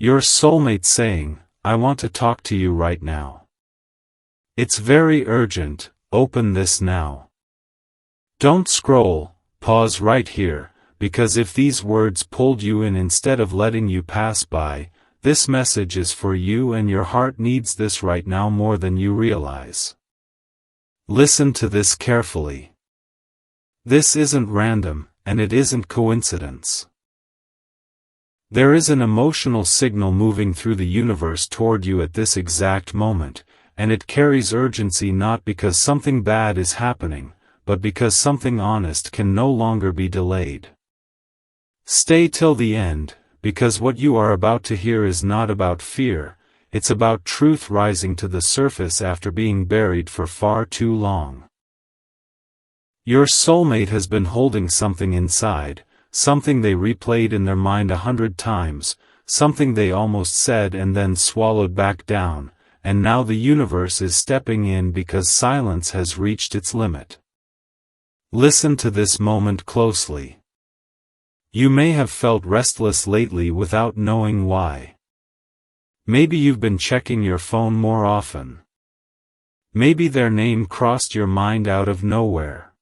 Your soulmate saying, "I want to talk to you right now. It's very urgent, open this now." Don't scroll, pause right here, because if these words pulled you in instead of letting you pass by, this message is for you and your heart needs this right now more than you realize. Listen to this carefully. This isn't random, and it isn't coincidence. There is an emotional signal moving through the universe toward you at this exact moment, and it carries urgency not because something bad is happening, but because something honest can no longer be delayed. Stay till the end, because what you are about to hear is not about fear, it's about truth rising to the surface after being buried for far too long. Your soulmate has been holding something inside, something they replayed in their mind 100 times, something they almost said and then swallowed back down, and now the universe is stepping in because silence has reached its limit. Listen to this moment closely. You may have felt restless lately without knowing why. Maybe you've been checking your phone more often. Maybe their name crossed your mind out of nowhere.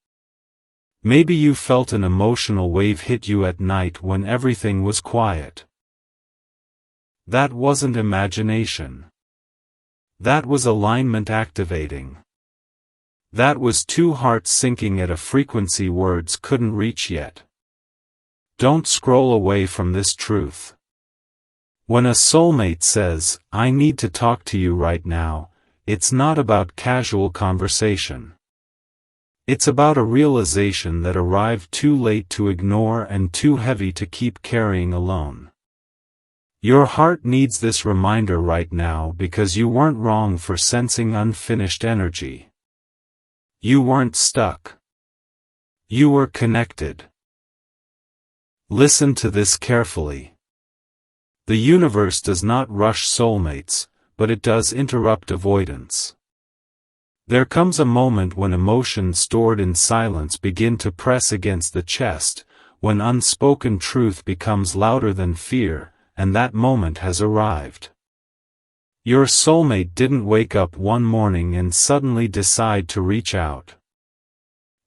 Maybe you felt an emotional wave hit you at night when everything was quiet. That wasn't imagination. That was alignment activating. That was two hearts syncing at a frequency words couldn't reach yet. Don't scroll away from this truth. When a soulmate says, "I need to talk to you right now," it's not about casual conversation. It's about a realization that arrived too late to ignore and too heavy to keep carrying alone. Your heart needs this reminder right now because you weren't wrong for sensing unfinished energy. You weren't stuck. You were connected. Listen to this carefully. The universe does not rush soulmates, but it does interrupt avoidance. There comes a moment when emotions stored in silence begin to press against the chest, when unspoken truth becomes louder than fear, and that moment has arrived. Your soulmate didn't wake up one morning and suddenly decide to reach out.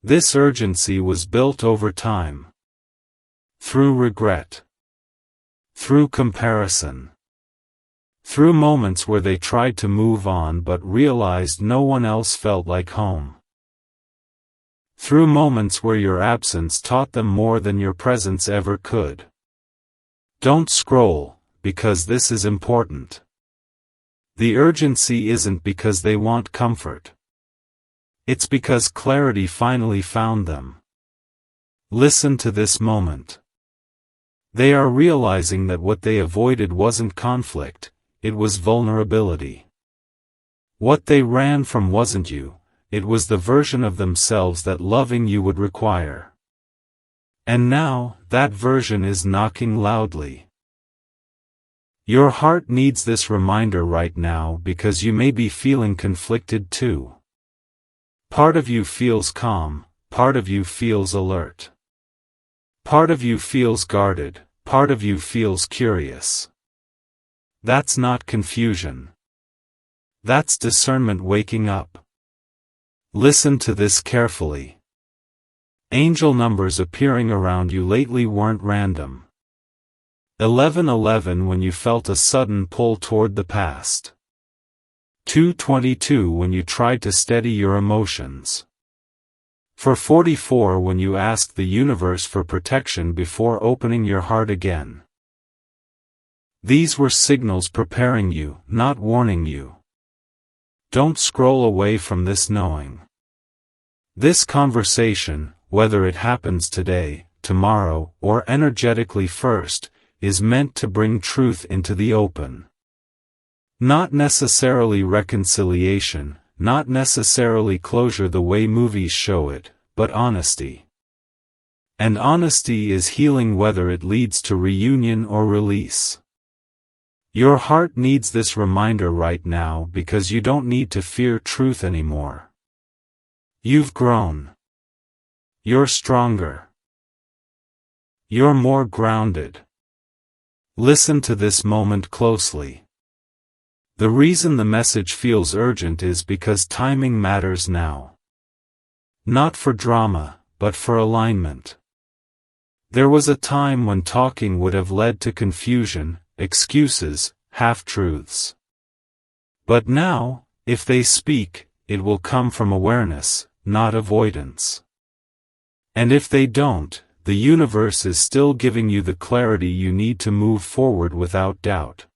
This urgency was built over time. Through regret. Through comparison. Through moments where they tried to move on but realized no one else felt like home. Through moments where your absence taught them more than your presence ever could. Don't scroll, because this is important. The urgency isn't because they want comfort. It's because clarity finally found them. Listen to this moment. They are realizing that what they avoided wasn't conflict, it was vulnerability. What they ran from wasn't you, it was the version of themselves that loving you would require. And now, that version is knocking loudly. Your heart needs this reminder right now because you may be feeling conflicted too. Part of you feels calm, part of you feels alert. Part of you feels guarded, part of you feels curious. That's not confusion. That's discernment waking up. Listen to this carefully. Angel numbers appearing around you lately weren't random. 1111 when you felt a sudden pull toward the past. 222 when you tried to steady your emotions. 444 when you asked the universe for protection before opening your heart again. These were signals preparing you, not warning you. Don't scroll away from this knowing. This conversation, whether it happens today, tomorrow, or energetically first, is meant to bring truth into the open. Not necessarily reconciliation, not necessarily closure the way movies show it, but honesty. And honesty is healing whether it leads to reunion or release. Your heart needs this reminder right now because you don't need to fear truth anymore. You've grown. You're stronger. You're more grounded. Listen to this moment closely. The reason the message feels urgent is because timing matters now. Not for drama, but for alignment. There was a time when talking would have led to confusion, excuses, half-truths. But now, if they speak, it will come from awareness, not avoidance. And if they don't, the universe is still giving you the clarity you need to move forward without doubt.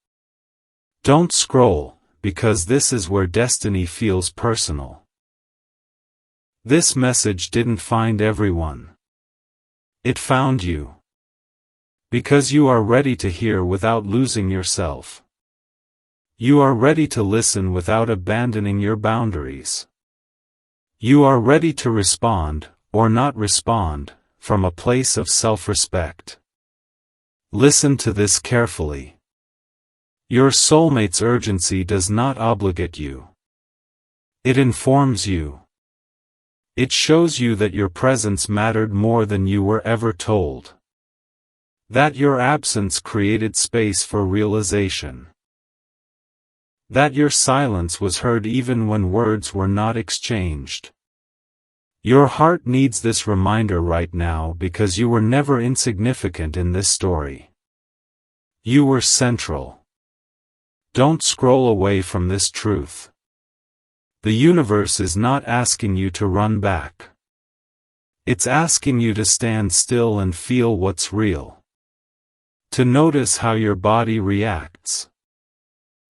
Don't scroll, because this is where destiny feels personal. This message didn't find everyone. It found you. Because you are ready to hear without losing yourself. You are ready to listen without abandoning your boundaries. You are ready to respond, or not respond, from a place of self-respect. Listen to this carefully. Your soulmate's urgency does not obligate you. It informs you. It shows you that your presence mattered more than you were ever told. That your absence created space for realization. That your silence was heard even when words were not exchanged. Your heart needs this reminder right now because you were never insignificant in this story. You were central. Don't scroll away from this truth. The universe is not asking you to run back. It's asking you to stand still and feel what's real. To notice how your body reacts.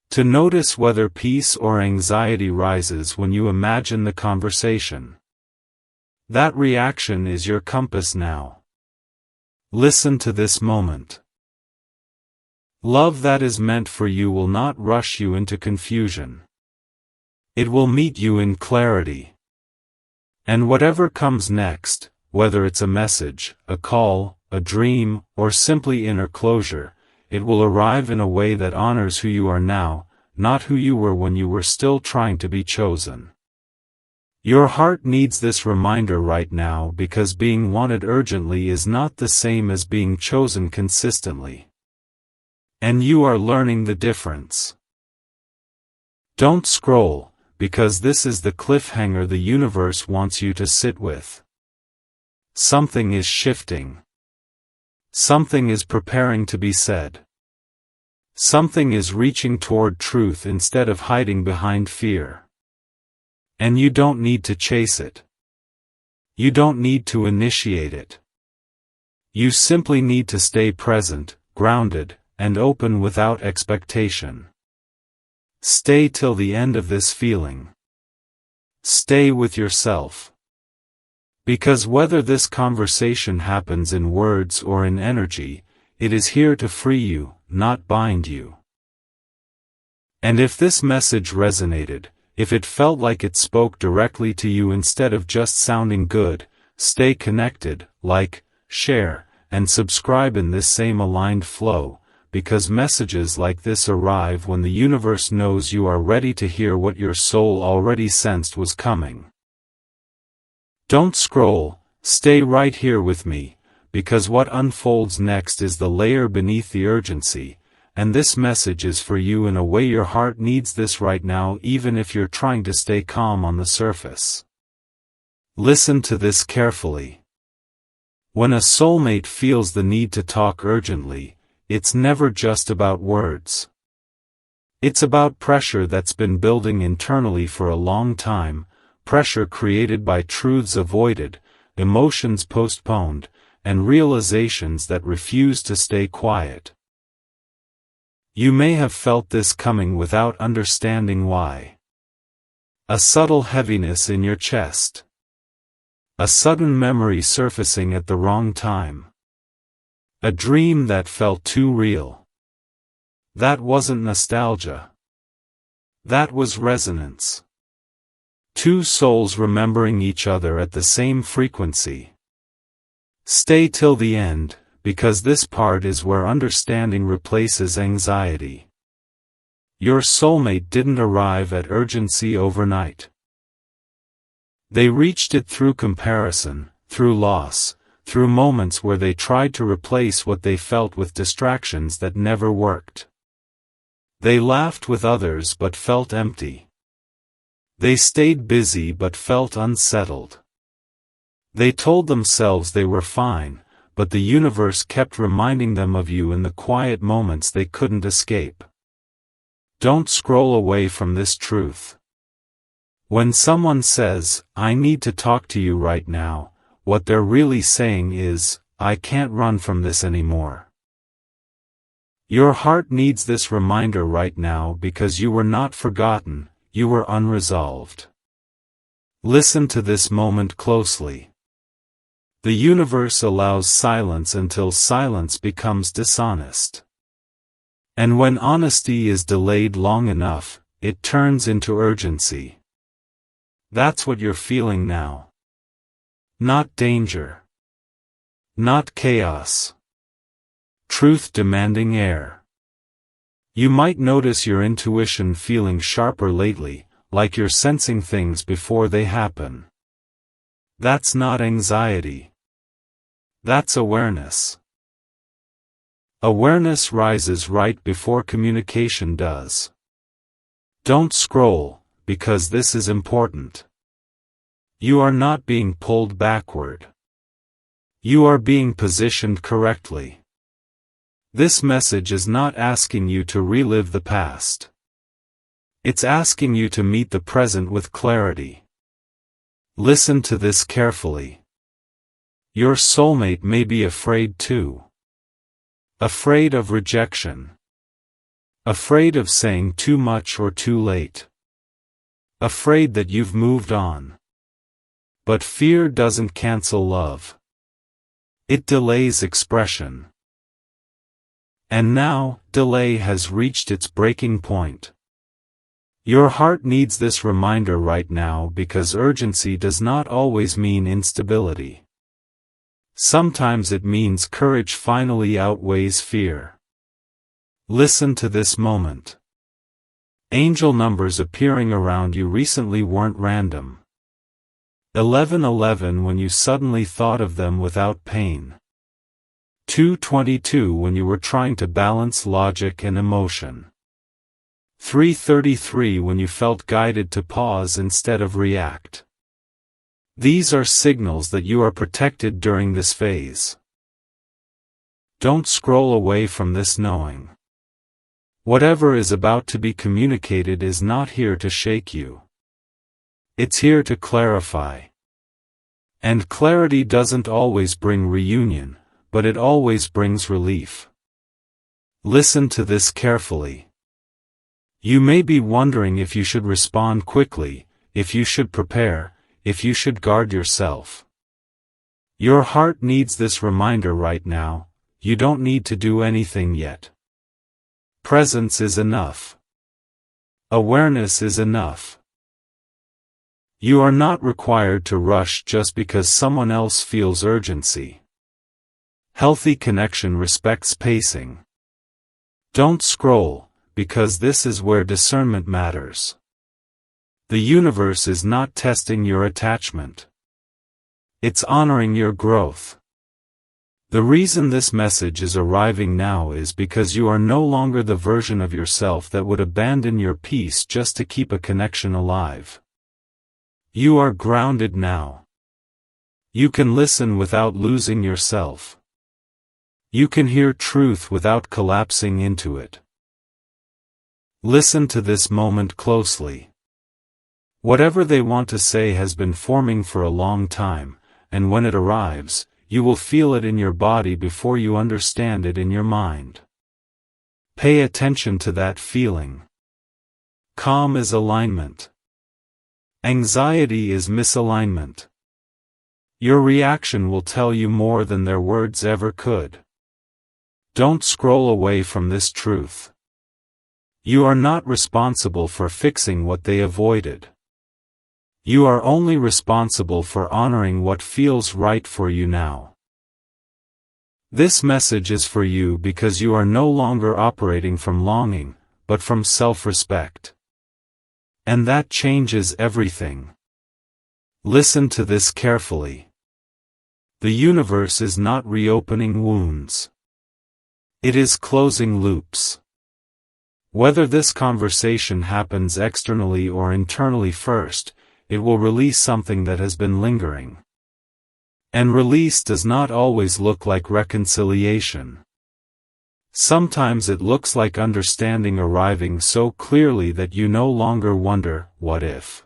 To notice whether peace or anxiety rises when you imagine the conversation. That reaction is your compass now. Listen to this moment. Love that is meant for you will not rush you into confusion. It will meet you in clarity. And whatever comes next, whether it's a message, a call, a dream, or simply inner closure, it will arrive in a way that honors who you are now, not who you were when you were still trying to be chosen. Your heart needs this reminder right now because being wanted urgently is not the same as being chosen consistently. And you are learning the difference. Don't scroll, because this is the cliffhanger the universe wants you to sit with. Something is shifting. Something is preparing to be said. Something is reaching toward truth instead of hiding behind fear. And you don't need to chase it. You don't need to initiate it. You simply need to stay present, grounded, and open without expectation. Stay till the end of this feeling. Stay with yourself. Because whether this conversation happens in words or in energy, it is here to free you, not bind you. And if this message resonated, if it felt like it spoke directly to you instead of just sounding good, stay connected, like, share, and subscribe in this same aligned flow, because messages like this arrive when the universe knows you are ready to hear what your soul already sensed was coming. Don't scroll, stay right here with me, because what unfolds next is the layer beneath the urgency, and this message is for you in a way your heart needs this right now even if you're trying to stay calm on the surface. Listen to this carefully. When a soulmate feels the need to talk urgently, it's never just about words. It's about pressure that's been building internally for a long time, pressure created by truths avoided, emotions postponed, and realizations that refuse to stay quiet. You may have felt this coming without understanding why. A subtle heaviness in your chest. A sudden memory surfacing at the wrong time. A dream that felt too real. That wasn't nostalgia. That was resonance. Two souls remembering each other at the same frequency. Stay till the end, because this part is where understanding replaces anxiety. Your soulmate didn't arrive at urgency overnight. They reached it through comparison, through loss, through moments where they tried to replace what they felt with distractions that never worked. They laughed with others but felt empty. They stayed busy but felt unsettled. They told themselves they were fine, but the universe kept reminding them of you in the quiet moments they couldn't escape. Don't scroll away from this truth. When someone says, "I need to talk to you right now," what they're really saying is, "I can't run from this anymore." Your heart needs this reminder right now because you were not forgotten, you were unresolved. Listen to this moment closely. The universe allows silence until silence becomes dishonest. And when honesty is delayed long enough, it turns into urgency. That's what you're feeling now. Not danger. Not chaos. Truth-demanding air. You might notice your intuition feeling sharper lately, like you're sensing things before they happen. That's not anxiety. That's awareness. Awareness rises right before communication does. Don't scroll, because this is important. You are not being pulled backward. You are being positioned correctly. This message is not asking you to relive the past. It's asking you to meet the present with clarity. Listen to this carefully. Your soulmate may be afraid too. Afraid of rejection. Afraid of saying too much or too late. Afraid that you've moved on. But fear doesn't cancel love. It delays expression. And now, delay has reached its breaking point. Your heart needs this reminder right now because urgency does not always mean instability. Sometimes it means courage finally outweighs fear. Listen to this moment. Angel numbers appearing around you recently weren't random. 1111 when you suddenly thought of them without pain. 222 when you were trying to balance logic and emotion. 333 when you felt guided to pause instead of react. These are signals that you are protected during this phase. Don't scroll away from this knowing. Whatever is about to be communicated is not here to shake you. It's here to clarify. And clarity doesn't always bring reunion, but it always brings relief. Listen to this carefully. You may be wondering if you should respond quickly, if you should prepare, if you should guard yourself. Your heart needs this reminder right now, you don't need to do anything yet. Presence is enough. Awareness is enough. You are not required to rush just because someone else feels urgency. Healthy connection respects pacing. Don't scroll, because this is where discernment matters. The universe is not testing your attachment. It's honoring your growth. The reason this message is arriving now is because you are no longer the version of yourself that would abandon your peace just to keep a connection alive. You are grounded now. You can listen without losing yourself. You can hear truth without collapsing into it. Listen to this moment closely. Whatever they want to say has been forming for a long time, and when it arrives, you will feel it in your body before you understand it in your mind. Pay attention to that feeling. Calm is alignment. Anxiety is misalignment. Your reaction will tell you more than their words ever could. Don't scroll away from this truth. You are not responsible for fixing what they avoided. You are only responsible for honoring what feels right for you now. This message is for you because you are no longer operating from longing, but from self-respect. And that changes everything. Listen to this carefully. The universe is not reopening wounds. It is closing loops. Whether this conversation happens externally or internally first, it will release something that has been lingering. And release does not always look like reconciliation. Sometimes it looks like understanding arriving so clearly that you no longer wonder, what if?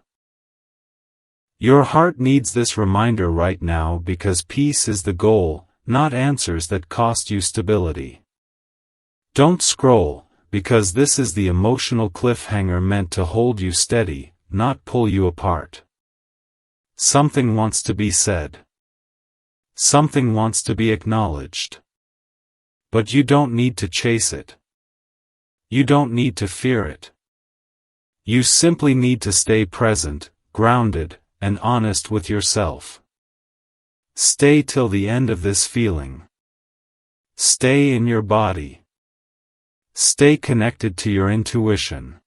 Your heart needs this reminder right now because peace is the goal, not answers that cost you stability. Don't scroll, because this is the emotional cliffhanger meant to hold you steady, not pull you apart. Something wants to be said. Something wants to be acknowledged. But you don't need to chase it. You don't need to fear it. You simply need to stay present, grounded, and honest with yourself. Stay till the end of this feeling. Stay in your body. Stay connected to your intuition.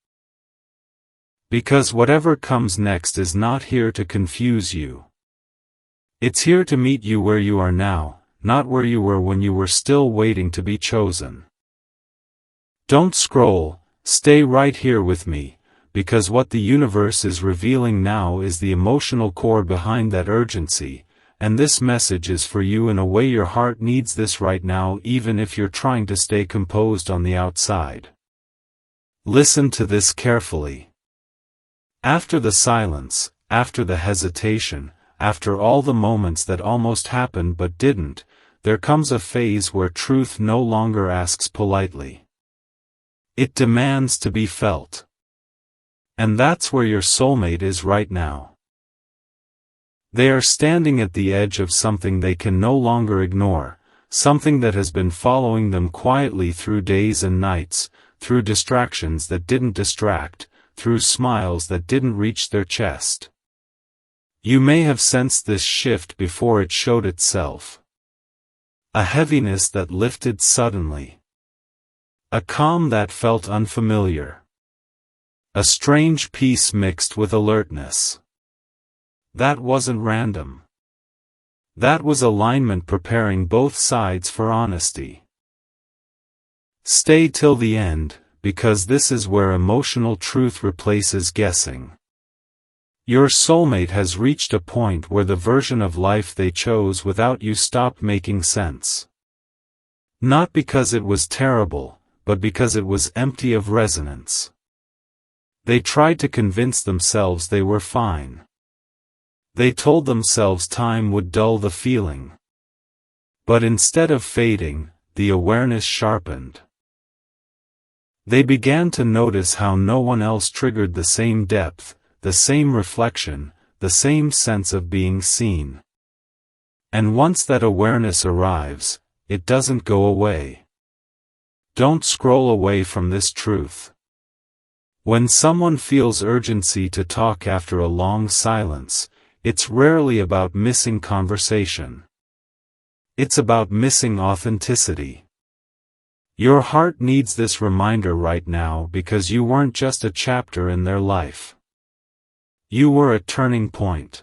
Because whatever comes next is not here to confuse you. It's here to meet you where you are now, not where you were when you were still waiting to be chosen. Don't scroll, stay right here with me, because what the universe is revealing now is the emotional core behind that urgency, and this message is for you in a way your heart needs this right now even if you're trying to stay composed on the outside. Listen to this carefully. After the silence, after the hesitation, after all the moments that almost happened but didn't, there comes a phase where truth no longer asks politely. It demands to be felt. And that's where your soulmate is right now. They are standing at the edge of something they can no longer ignore, something that has been following them quietly through days and nights, through distractions that didn't distract, through smiles that didn't reach their chest. You may have sensed this shift before it showed itself. A heaviness that lifted suddenly. A calm that felt unfamiliar. A strange peace mixed with alertness. That wasn't random. That was alignment preparing both sides for honesty. Stay till the end, because this is where emotional truth replaces guessing. Your soulmate has reached a point where the version of life they chose without you stopped making sense. Not because it was terrible, but because it was empty of resonance. They tried to convince themselves they were fine. They told themselves time would dull the feeling. But instead of fading, the awareness sharpened. They began to notice how no one else triggered the same depth, the same reflection, the same sense of being seen. And once that awareness arrives, it doesn't go away. Don't scroll away from this truth. When someone feels urgency to talk after a long silence, it's rarely about missing conversation. It's about missing authenticity. Your heart needs this reminder right now because you weren't just a chapter in their life. You were a turning point.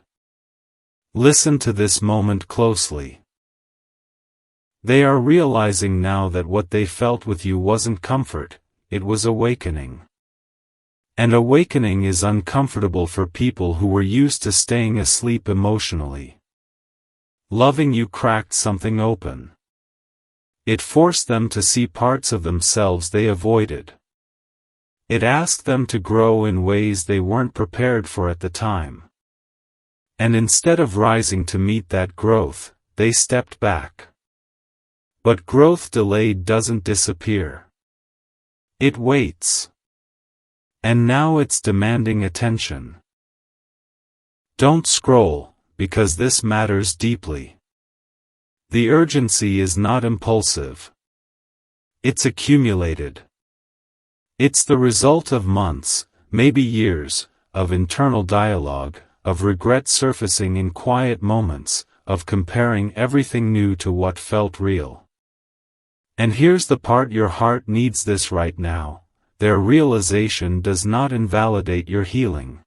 Listen to this moment closely. They are realizing now that what they felt with you wasn't comfort, it was awakening. And awakening is uncomfortable for people who were used to staying asleep emotionally. Loving you cracked something open. It forced them to see parts of themselves they avoided. It asked them to grow in ways they weren't prepared for at the time. And instead of rising to meet that growth, they stepped back. But growth delayed doesn't disappear. It waits. And now it's demanding attention. Don't scroll, because this matters deeply. The urgency is not impulsive. It's accumulated. It's the result of months, maybe years, of internal dialogue, of regret surfacing in quiet moments, of comparing everything new to what felt real. And here's the part your heart needs this right now. Their realization does not invalidate your healing.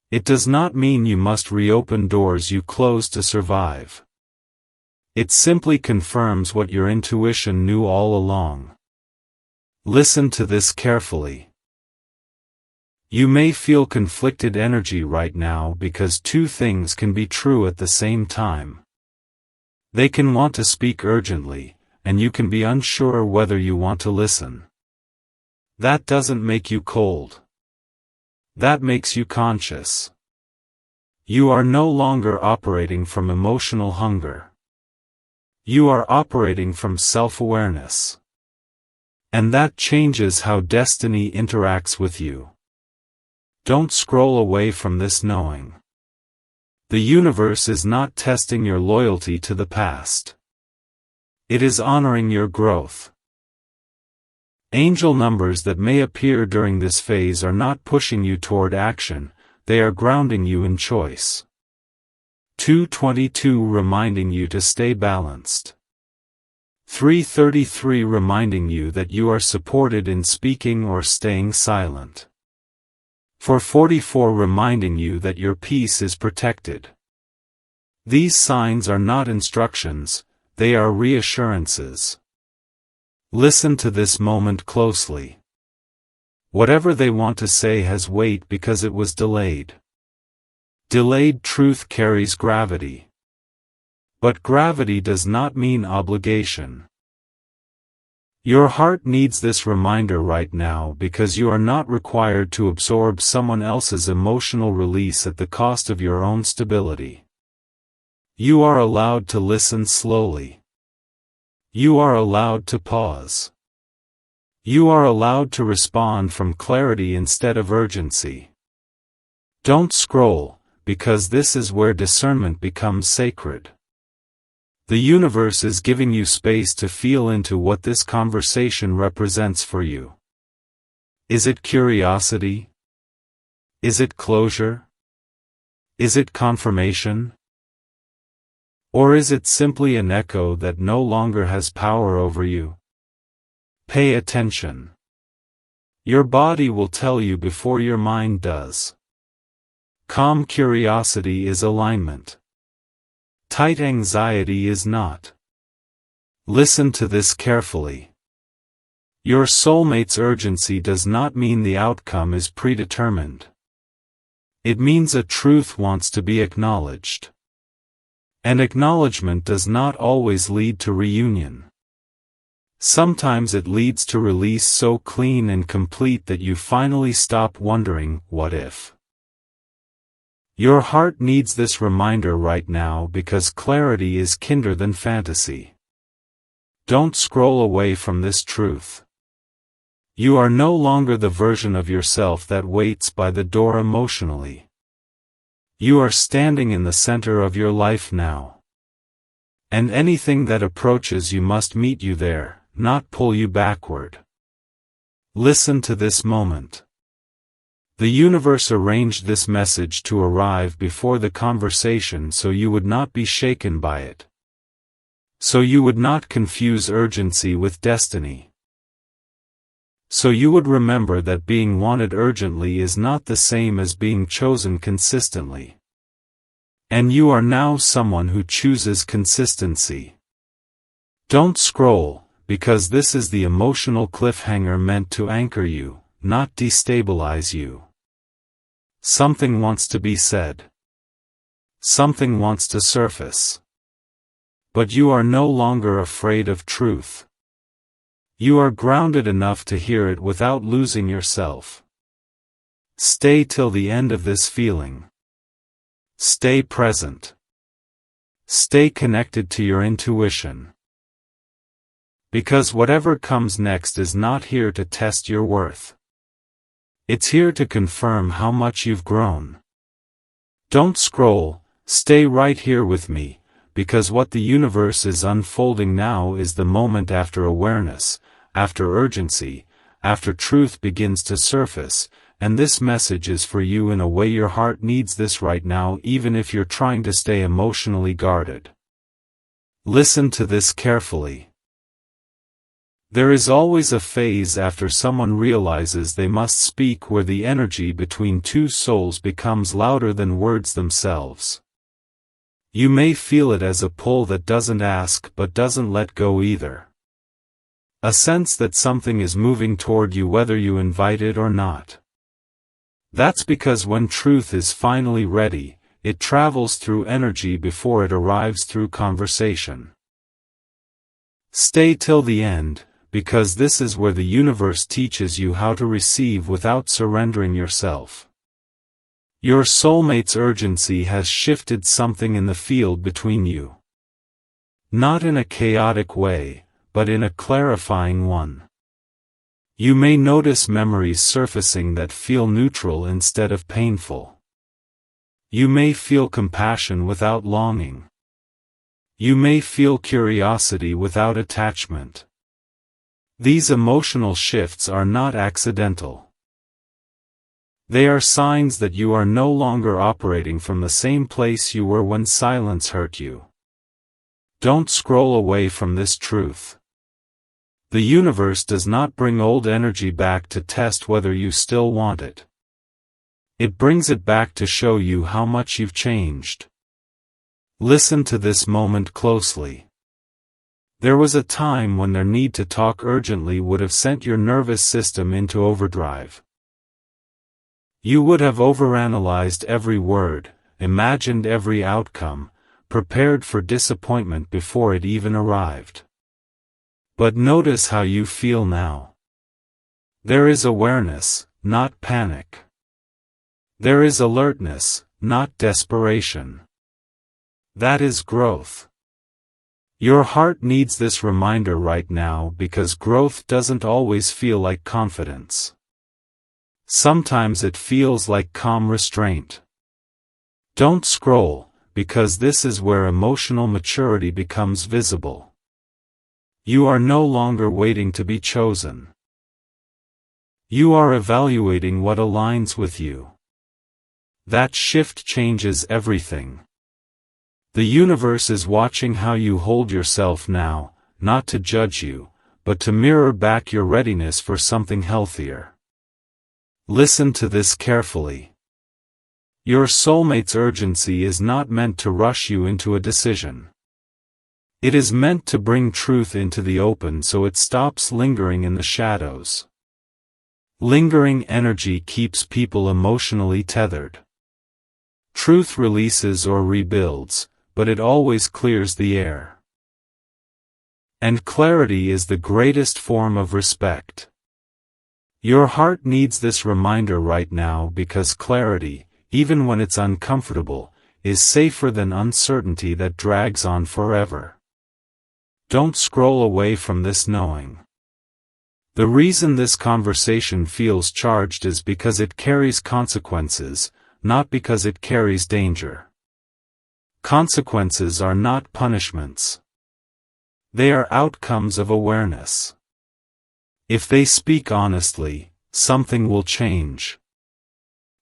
It does not mean you must reopen doors you closed to survive. It simply confirms what your intuition knew all along. Listen to this carefully. You may feel conflicted energy right now because two things can be true at the same time. They can want to speak urgently, and you can be unsure whether you want to listen. That doesn't make you cold. That makes you conscious. You are no longer operating from emotional hunger. You are operating from self-awareness. And that changes how destiny interacts with you. Don't scroll away from this knowing. The universe is not testing your loyalty to the past. It is honoring your growth. Angel numbers that may appear during this phase are not pushing you toward action, they are grounding you in choice. 222 reminding you to stay balanced. 333 reminding you that you are supported in speaking or staying silent. 444 reminding you that your peace is protected. These signs are not instructions, they are reassurances. Listen to this moment closely. Whatever they want to say has weight because it was delayed. Delayed truth carries gravity. But gravity does not mean obligation. Your heart needs this reminder right now because you are not required to absorb someone else's emotional release at the cost of your own stability. You are allowed to listen slowly. You are allowed to pause. You are allowed to respond from clarity instead of urgency. Don't scroll, because this is where discernment becomes sacred. The universe is giving you space to feel into what this conversation represents for you. Is it curiosity? Is it closure? Is it confirmation? Or is it simply an echo that no longer has power over you? Pay attention. Your body will tell you before your mind does. Calm curiosity is alignment. Tight anxiety is not. Listen to this carefully. Your soulmate's urgency does not mean the outcome is predetermined. It means a truth wants to be acknowledged. And acknowledgement does not always lead to reunion. Sometimes it leads to release so clean and complete that you finally stop wondering, what if? Your heart needs this reminder right now because clarity is kinder than fantasy. Don't scroll away from this truth. You are no longer the version of yourself that waits by the door emotionally. You are standing in the center of your life now. And anything that approaches you must meet you there, not pull you backward. Listen to this moment. The universe arranged this message to arrive before the conversation so you would not be shaken by it. So you would not confuse urgency with destiny. So you would remember that being wanted urgently is not the same as being chosen consistently. And you are now someone who chooses consistency. Don't scroll, because this is the emotional cliffhanger meant to anchor you, not destabilize you. Something wants to be said. Something wants to surface. But you are no longer afraid of truth. You are grounded enough to hear it without losing yourself. Stay till the end of this feeling. Stay present. Stay connected to your intuition. Because whatever comes next is not here to test your worth. It's here to confirm how much you've grown. Don't scroll, stay right here with me, because what the universe is unfolding now is the moment after awareness, after urgency, after truth begins to surface, and this message is for you in a way your heart needs this right now even if you're trying to stay emotionally guarded. Listen to this carefully. There is always a phase after someone realizes they must speak where the energy between two souls becomes louder than words themselves. You may feel it as a pull that doesn't ask but doesn't let go either. A sense that something is moving toward you whether you invite it or not. That's because when truth is finally ready, it travels through energy before it arrives through conversation. Stay till the end, because this is where the universe teaches you how to receive without surrendering yourself. Your soulmate's urgency has shifted something in the field between you. Not in a chaotic way, but in a clarifying one. You may notice memories surfacing that feel neutral instead of painful. You may feel compassion without longing. You may feel curiosity without attachment. These emotional shifts are not accidental. They are signs that you are no longer operating from the same place you were when silence hurt you. Don't scroll away from this truth. The universe does not bring old energy back to test whether you still want it. It brings it back to show you how much you've changed. Listen to this moment closely. There was a time when their need to talk urgently would have sent your nervous system into overdrive. You would have overanalyzed every word, imagined every outcome, prepared for disappointment before it even arrived. But notice how you feel now. There is awareness, not panic. There is alertness, not desperation. That is growth. Your heart needs this reminder right now because growth doesn't always feel like confidence. Sometimes it feels like calm restraint. Don't scroll, because this is where emotional maturity becomes visible. You are no longer waiting to be chosen. You are evaluating what aligns with you. That shift changes everything. The universe is watching how you hold yourself now, not to judge you, but to mirror back your readiness for something healthier. Listen to this carefully. Your soulmate's urgency is not meant to rush you into a decision. It is meant to bring truth into the open so it stops lingering in the shadows. Lingering energy keeps people emotionally tethered. Truth releases or rebuilds, but it always clears the air. And clarity is the greatest form of respect. Your heart needs this reminder right now because clarity, even when it's uncomfortable, is safer than uncertainty that drags on forever. Don't scroll away from this knowing. The reason this conversation feels charged is because it carries consequences, not because it carries danger. Consequences are not punishments. They are outcomes of awareness. If they speak honestly, something will change.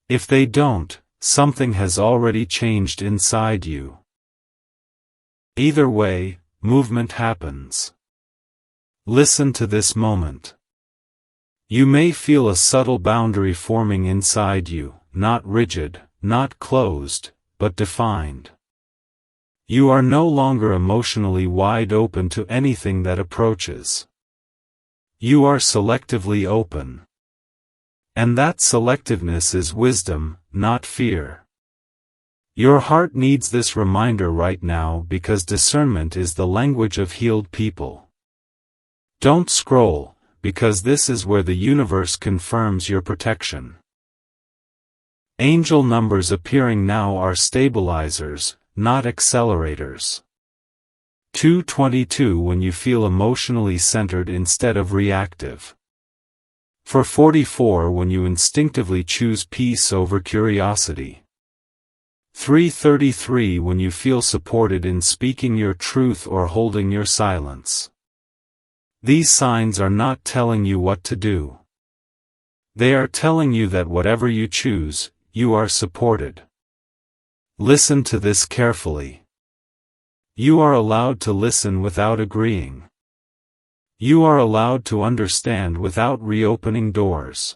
If they don't, something has already changed inside you. Either way, movement happens. Listen to this moment. You may feel a subtle boundary forming inside you, not rigid, not closed, but defined. You are no longer emotionally wide open to anything that approaches. You are selectively open. And that selectiveness is wisdom, not fear. Your heart needs this reminder right now because discernment is the language of healed people. Don't scroll, because this is where the universe confirms your protection. Angel numbers appearing now are stabilizers, not accelerators. 222 when you feel emotionally centered instead of reactive. 444 when you instinctively choose peace over curiosity. 333 when you feel supported in speaking your truth or holding your silence. These signs are not telling you what to do. They are telling you that whatever you choose, you are supported. Listen to this carefully. You are allowed to listen without agreeing. You are allowed to understand without reopening doors.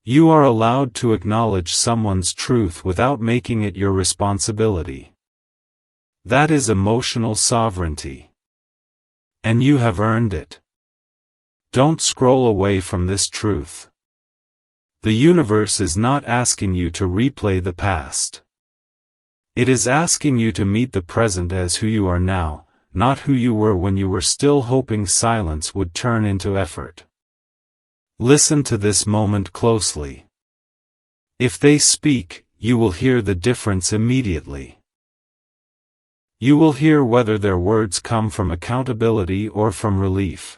You are allowed to acknowledge someone's truth without making it your responsibility. That is emotional sovereignty. And you have earned it. Don't scroll away from this truth. The universe is not asking you to replay the past. It is asking you to meet the present as who you are now, not who you were when you were still hoping silence would turn into effort. Listen to this moment closely. If they speak, you will hear the difference immediately. You will hear whether their words come from accountability or from relief.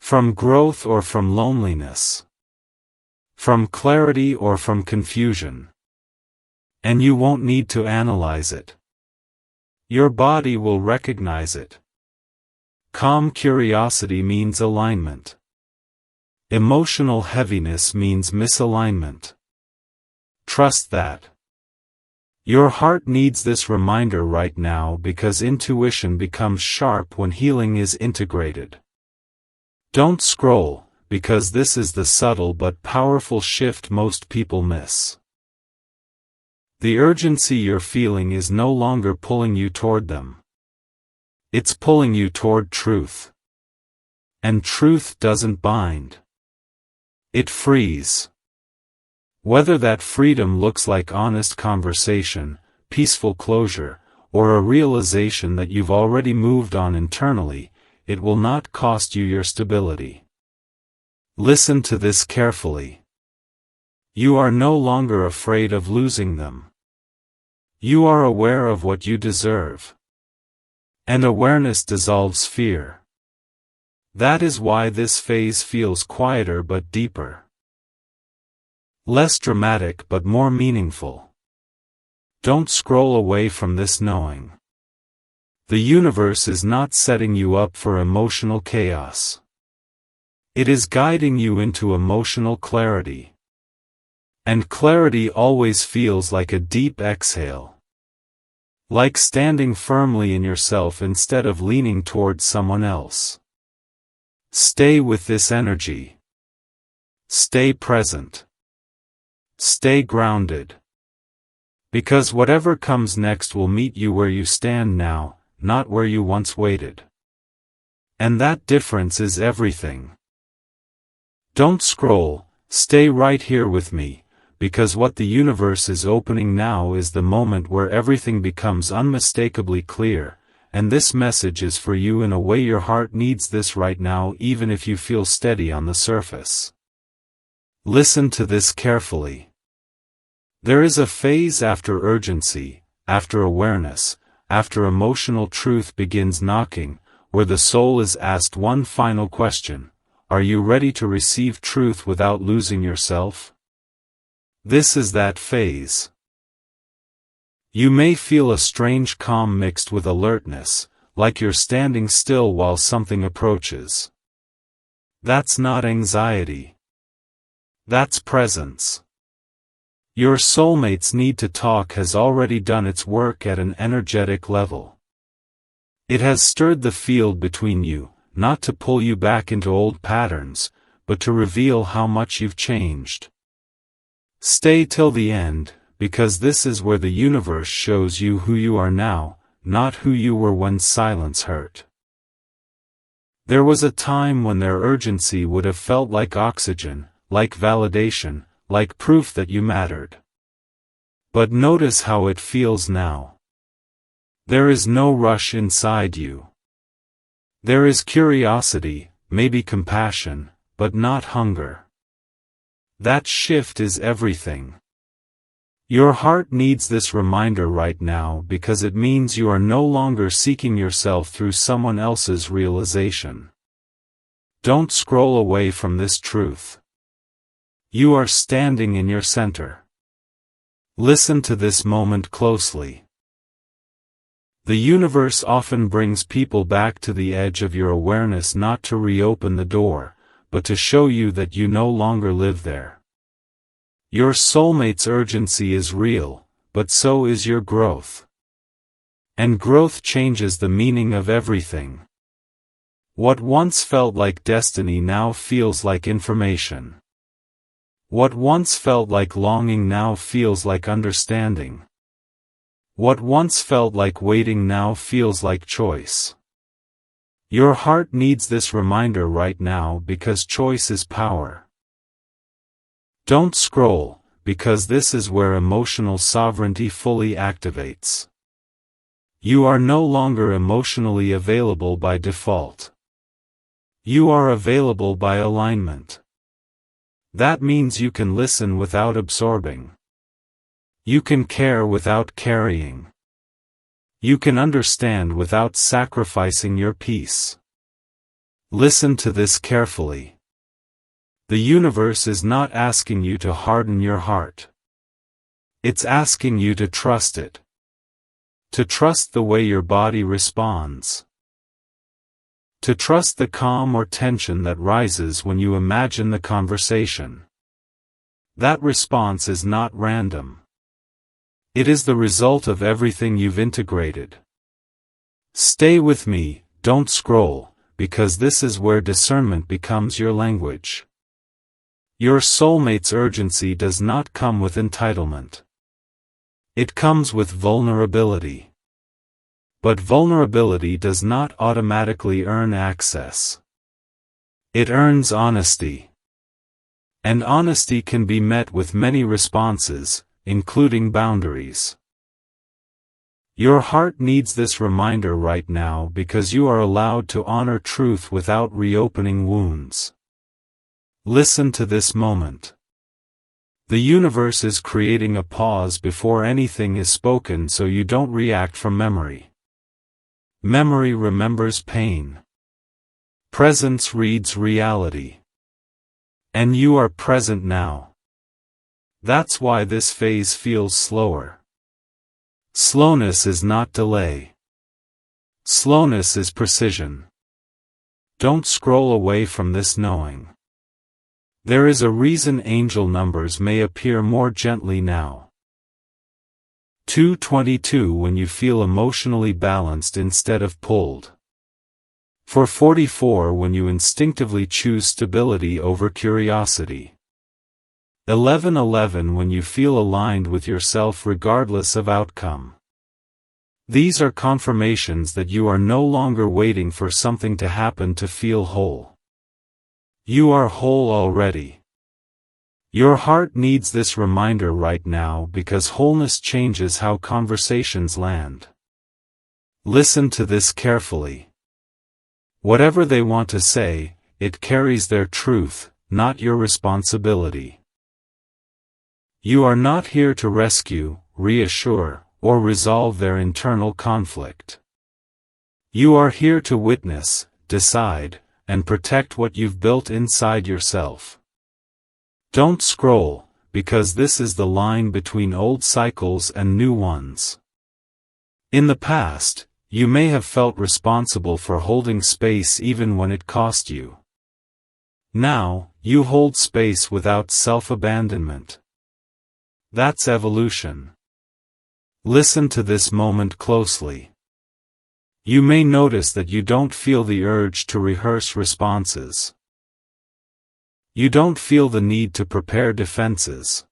From growth or from loneliness. From clarity or from confusion. And you won't need to analyze it. Your body will recognize it. Calm curiosity means alignment. Emotional heaviness means misalignment. Trust that. Your heart needs this reminder right now because intuition becomes sharp when healing is integrated. Don't scroll, because this is the subtle but powerful shift most people miss. The urgency you're feeling is no longer pulling you toward them. It's pulling you toward truth. And truth doesn't bind. It frees. Whether that freedom looks like honest conversation, peaceful closure, or a realization that you've already moved on internally, it will not cost you your stability. Listen to this carefully. You are no longer afraid of losing them. You are aware of what you deserve. And awareness dissolves fear. That is why this phase feels quieter but deeper. Less dramatic but more meaningful. Don't scroll away from this knowing. The universe is not setting you up for emotional chaos. It is guiding you into emotional clarity. And clarity always feels like a deep exhale. Like standing firmly in yourself instead of leaning towards someone else. Stay with this energy. Stay present. Stay grounded. Because whatever comes next will meet you where you stand now, not where you once waited. And that difference is everything. Don't scroll, stay right here with me, because what the universe is opening now is the moment where everything becomes unmistakably clear, and this message is for you in a way your heart needs this right now even if you feel steady on the surface. Listen to this carefully. There is a phase after urgency, after awareness, after emotional truth begins knocking, where the soul is asked one final question: are you ready to receive truth without losing yourself? This is that phase. You may feel a strange calm mixed with alertness, like you're standing still while something approaches. That's not anxiety. That's presence. Your soulmate's need to talk has already done its work at an energetic level. It has stirred the field between you, not to pull you back into old patterns, but to reveal how much you've changed. Stay till the end, because this is where the universe shows you who you are now, not who you were when silence hurt. There was a time when their urgency would have felt like oxygen, like validation, like proof that you mattered. But notice how it feels now. There is no rush inside you. There is curiosity, maybe compassion, but not hunger. That shift is everything. Your heart needs this reminder right now because it means you are no longer seeking yourself through someone else's realization. Don't scroll away from this truth. You are standing in your center. Listen to this moment closely. The universe often brings people back to the edge of your awareness not to reopen the door, but to show you that you no longer live there. Your soulmate's urgency is real, but so is your growth. And growth changes the meaning of everything. What once felt like destiny now feels like information. What once felt like longing now feels like understanding. What once felt like waiting now feels like choice. Your heart needs this reminder right now because choice is power. Don't scroll, because this is where emotional sovereignty fully activates. You are no longer emotionally available by default. You are available by alignment. That means you can listen without absorbing. You can care without carrying. You can understand without sacrificing your peace. Listen to this carefully. The universe is not asking you to harden your heart. It's asking you to trust it. To trust the way your body responds. To trust the calm or tension that rises when you imagine the conversation. That response is not random. It is the result of everything you've integrated. Stay with me, don't scroll, because this is where discernment becomes your language. Your soulmate's urgency does not come with entitlement. It comes with vulnerability. But vulnerability does not automatically earn access. It earns honesty. And honesty can be met with many responses, including boundaries. Your heart needs this reminder right now because you are allowed to honor truth without reopening wounds. Listen to this moment. The universe is creating a pause before anything is spoken so you don't react from memory. Memory remembers pain. Presence reads reality. And you are present now. That's why this phase feels slower. Slowness is not delay. Slowness is precision. Don't scroll away from this knowing. There is a reason angel numbers may appear more gently now. 222 when you feel emotionally balanced instead of pulled. 444 when you instinctively choose stability over curiosity. 1111 when you feel aligned with yourself regardless of outcome. These are confirmations that you are no longer waiting for something to happen to feel whole. You are whole already. Your heart needs this reminder right now because wholeness changes how conversations land. Listen to this carefully. Whatever they want to say, it carries their truth, not your responsibility. You are not here to rescue, reassure, or resolve their internal conflict. You are here to witness, decide, and protect what you've built inside yourself. Don't scroll, because this is the line between old cycles and new ones. In the past, you may have felt responsible for holding space even when it cost you. Now, you hold space without self-abandonment. That's evolution. Listen to this moment closely. You may notice that you don't feel the urge to rehearse responses. You don't feel the need to prepare defenses.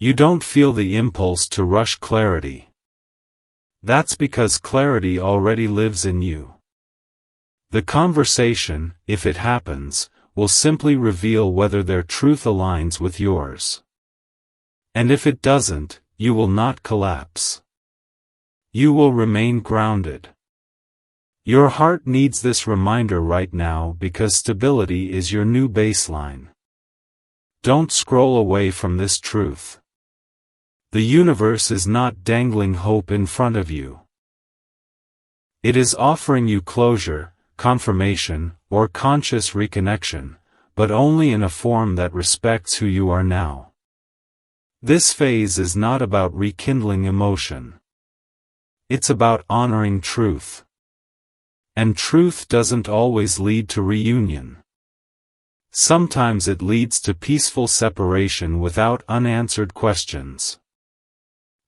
You don't feel the impulse to rush clarity. That's because clarity already lives in you. The conversation, if it happens, will simply reveal whether their truth aligns with yours. And if it doesn't, you will not collapse. You will remain grounded. Your heart needs this reminder right now because stability is your new baseline. Don't scroll away from this truth. The universe is not dangling hope in front of you. It is offering you closure, confirmation, or conscious reconnection, but only in a form that respects who you are now. This phase is not about rekindling emotion. It's about honoring truth. And truth doesn't always lead to reunion. Sometimes it leads to peaceful separation without unanswered questions.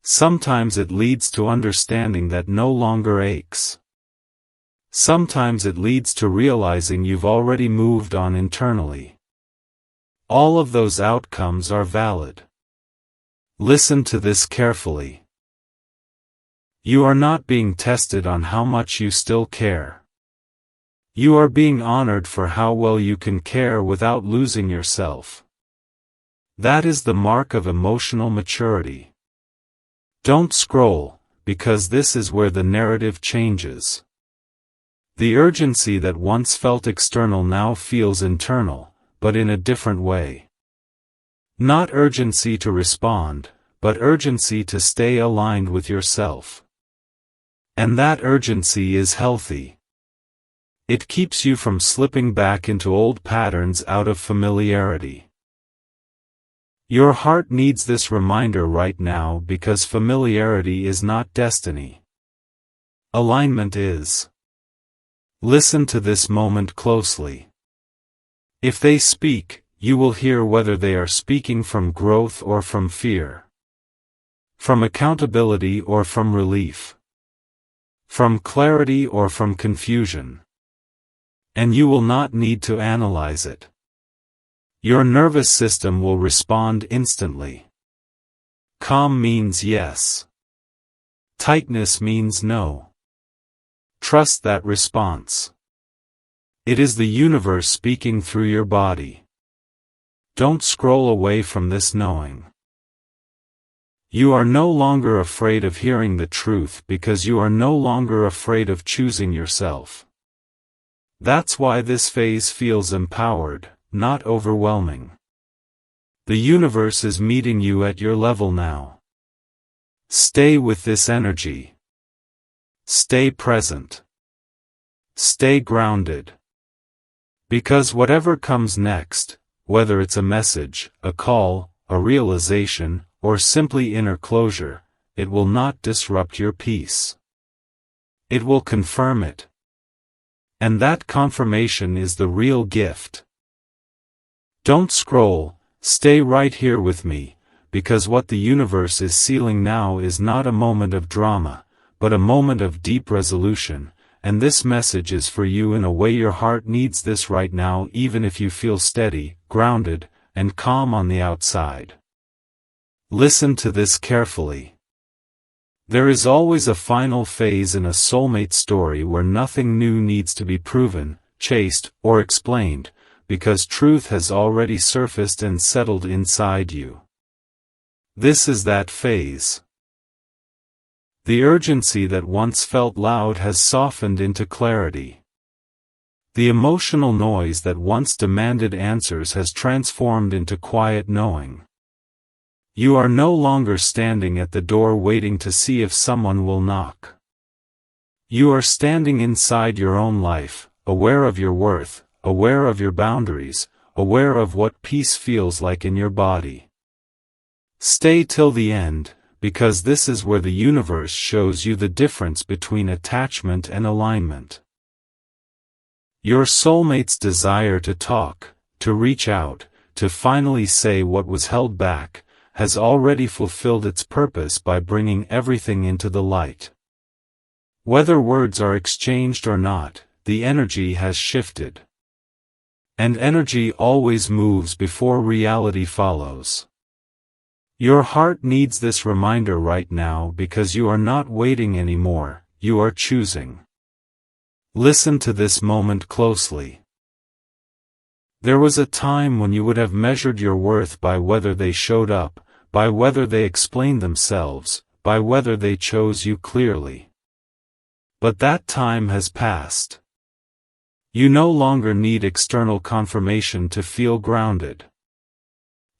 Sometimes it leads to understanding that no longer aches. Sometimes it leads to realizing you've already moved on internally. All of those outcomes are valid. Listen to this carefully. You are not being tested on how much you still care. You are being honored for how well you can care without losing yourself. That is the mark of emotional maturity. Don't scroll, because this is where the narrative changes. The urgency that once felt external now feels internal, but in a different way. Not urgency to respond, but urgency to stay aligned with yourself. And that urgency is healthy. It keeps you from slipping back into old patterns out of familiarity. Your heart needs this reminder right now because familiarity is not destiny. Alignment is. Listen to this moment closely. If they speak, you will hear whether they are speaking from growth or from fear. From accountability or from relief. From clarity or from confusion. And you will not need to analyze it. Your nervous system will respond instantly. Calm means yes. Tightness means no. Trust that response. It is the universe speaking through your body. Don't scroll away from this knowing. You are no longer afraid of hearing the truth because you are no longer afraid of choosing yourself. That's why this phase feels empowered, not overwhelming. The universe is meeting you at your level now. Stay with this energy. Stay present. Stay grounded. Because whatever comes next, whether it's a message, a call, a realization, or simply inner closure, it will not disrupt your peace. It will confirm it. And that confirmation is the real gift. Don't scroll, stay right here with me, because what the universe is sealing now is not a moment of drama, but a moment of deep resolution, and this message is for you in a way your heart needs this right now, even if you feel steady, grounded, and calm on the outside. Listen to this carefully. There is always a final phase in a soulmate story where nothing new needs to be proven, chased, or explained, because truth has already surfaced and settled inside you. This is that phase. The urgency that once felt loud has softened into clarity. The emotional noise that once demanded answers has transformed into quiet knowing. You are no longer standing at the door waiting to see if someone will knock. You are standing inside your own life, aware of your worth, aware of your boundaries, aware of what peace feels like in your body. Stay till the end, because this is where the universe shows you the difference between attachment and alignment. Your soulmate's desire to talk, to reach out, to finally say what was held back, has already fulfilled its purpose by bringing everything into the light. Whether words are exchanged or not, the energy has shifted. And energy always moves before reality follows. Your heart needs this reminder right now because you are not waiting anymore, you are choosing. Listen to this moment closely. There was a time when you would have measured your worth by whether they showed up, by whether they explained themselves, by whether they chose you clearly. But that time has passed. You no longer need external confirmation to feel grounded.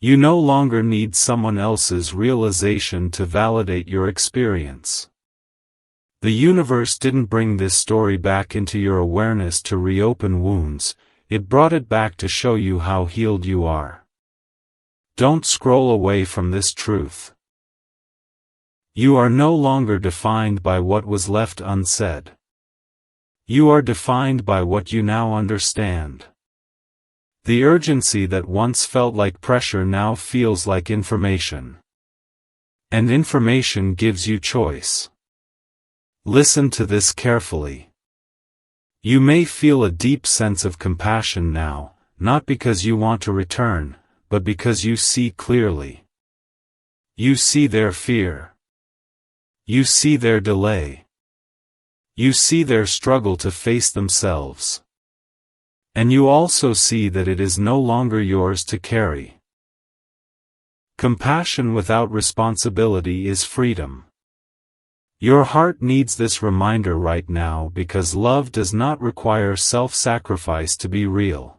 You no longer need someone else's realization to validate your experience. The universe didn't bring this story back into your awareness to reopen wounds, it brought it back to show you how healed you are. Don't scroll away from this truth. You are no longer defined by what was left unsaid. You are defined by what you now understand. The urgency that once felt like pressure now feels like information. And information gives you choice. Listen to this carefully. You may feel a deep sense of compassion now, not because you want to return, but because you see clearly. You see their fear. You see their delay. You see their struggle to face themselves. And you also see that it is no longer yours to carry. Compassion without responsibility is freedom. Your heart needs this reminder right now because love does not require self-sacrifice to be real.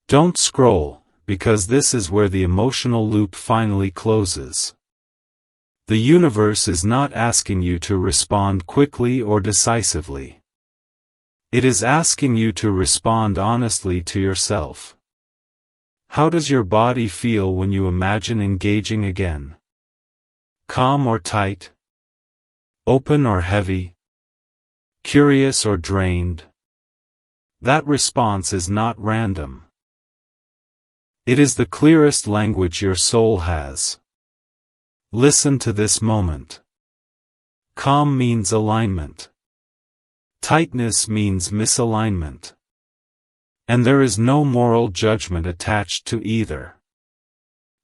Don't scroll, because this is where the emotional loop finally closes. The universe is not asking you to respond quickly or decisively. It is asking you to respond honestly to yourself. How does your body feel when you imagine engaging again? Calm or tight? Open or heavy? Curious or drained? That response is not random. It is the clearest language your soul has. Listen to this moment. Calm means alignment. Tightness means misalignment. And there is no moral judgment attached to either.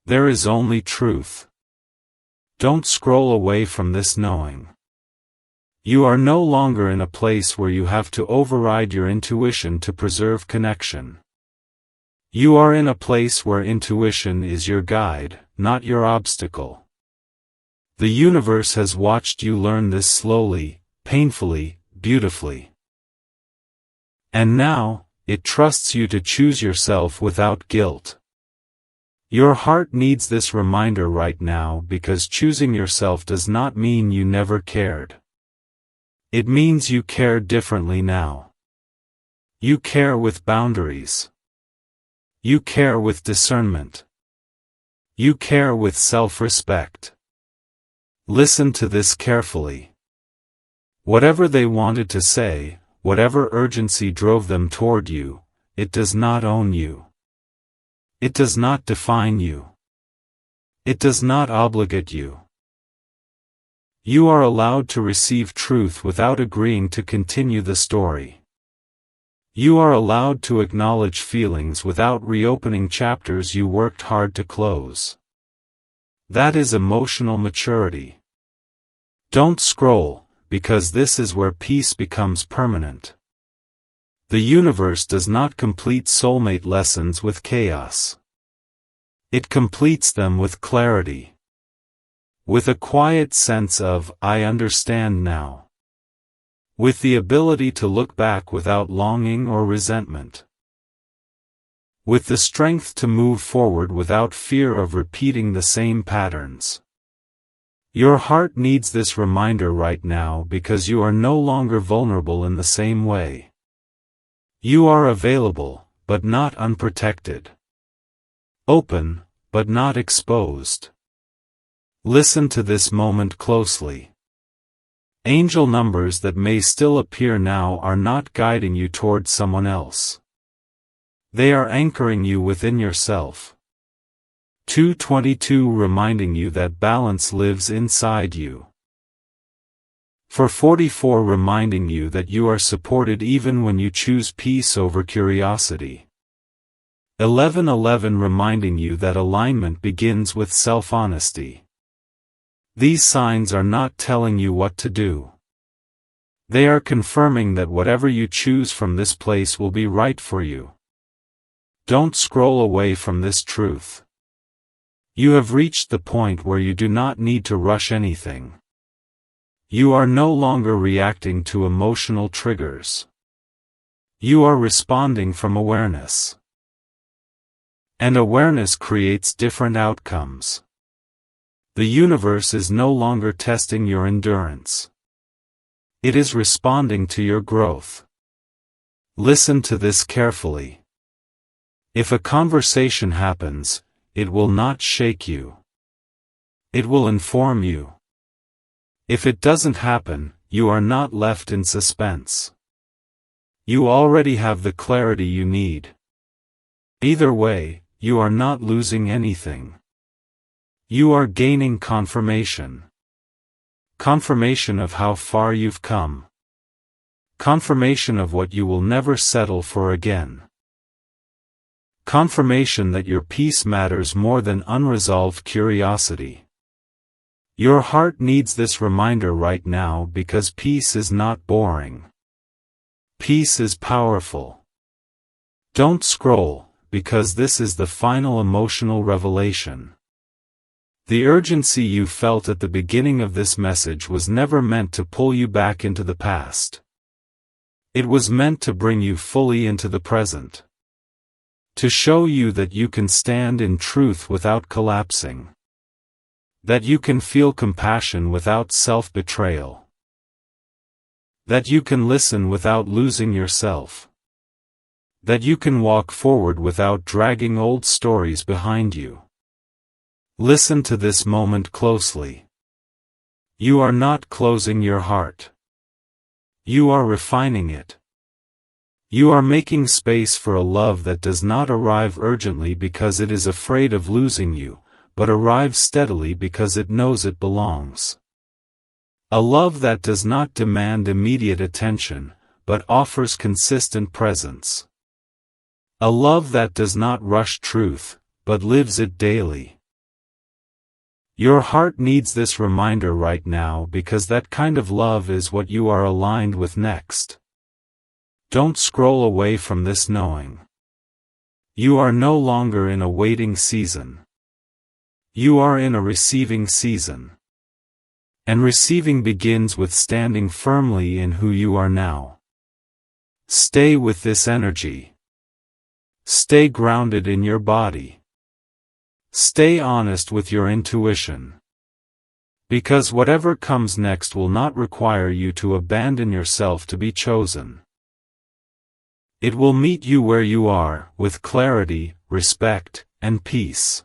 There is only truth. Don't scroll away from this knowing. You are no longer in a place where you have to override your intuition to preserve connection. You are in a place where intuition is your guide, not your obstacle. The universe has watched you learn this slowly, painfully, beautifully. And now, it trusts you to choose yourself without guilt. Your heart needs this reminder right now because choosing yourself does not mean you never cared. It means you care differently now. You care with boundaries. You care with discernment. You care with self-respect. Listen to this carefully. Whatever they wanted to say, whatever urgency drove them toward you, it does not own you. It does not define you. It does not obligate you. You are allowed to receive truth without agreeing to continue the story. You are allowed to acknowledge feelings without reopening chapters you worked hard to close. That is emotional maturity. Don't scroll, because this is where peace becomes permanent. The universe does not complete soulmate lessons with chaos. It completes them with clarity. With a quiet sense of, I understand now. With the ability to look back without longing or resentment. With the strength to move forward without fear of repeating the same patterns. Your heart needs this reminder right now because you are no longer vulnerable in the same way. You are available, but not unprotected. Open, but not exposed. Listen to this moment closely. Angel numbers that may still appear now are not guiding you toward someone else. They are anchoring you within yourself. 222 reminding you that balance lives inside you. 444 reminding you that you are supported even when you choose peace over curiosity. 1111 reminding you that alignment begins with self-honesty. These signs are not telling you what to do. They are confirming that whatever you choose from this place will be right for you. Don't scroll away from this truth. You have reached the point where you do not need to rush anything. You are no longer reacting to emotional triggers. You are responding from awareness. And awareness creates different outcomes. The universe is no longer testing your endurance. It is responding to your growth. Listen to this carefully. If a conversation happens, it will not shake you. It will inform you. If it doesn't happen, you are not left in suspense. You already have the clarity you need. Either way, you are not losing anything. You are gaining confirmation. Confirmation of how far you've come. Confirmation of what you will never settle for again. Confirmation that your peace matters more than unresolved curiosity. Your heart needs this reminder right now because peace is not boring. Peace is powerful. Don't scroll, because this is the final emotional revelation. The urgency you felt at the beginning of this message was never meant to pull you back into the past. It was meant to bring you fully into the present. To show you that you can stand in truth without collapsing. That you can feel compassion without self-betrayal. That you can listen without losing yourself. That you can walk forward without dragging old stories behind you. Listen to this moment closely. You are not closing your heart. You are refining it. You are making space for a love that does not arrive urgently because it is afraid of losing you, but arrives steadily because it knows it belongs. A love that does not demand immediate attention, but offers consistent presence. A love that does not rush truth, but lives it daily. Your heart needs this reminder right now because that kind of love is what you are aligned with next. Don't scroll away from this knowing. You are no longer in a waiting season. You are in a receiving season. And receiving begins with standing firmly in who you are now. Stay with this energy. Stay grounded in your body. Stay honest with your intuition. Because whatever comes next will not require you to abandon yourself to be chosen. It will meet you where you are, with clarity, respect, and peace.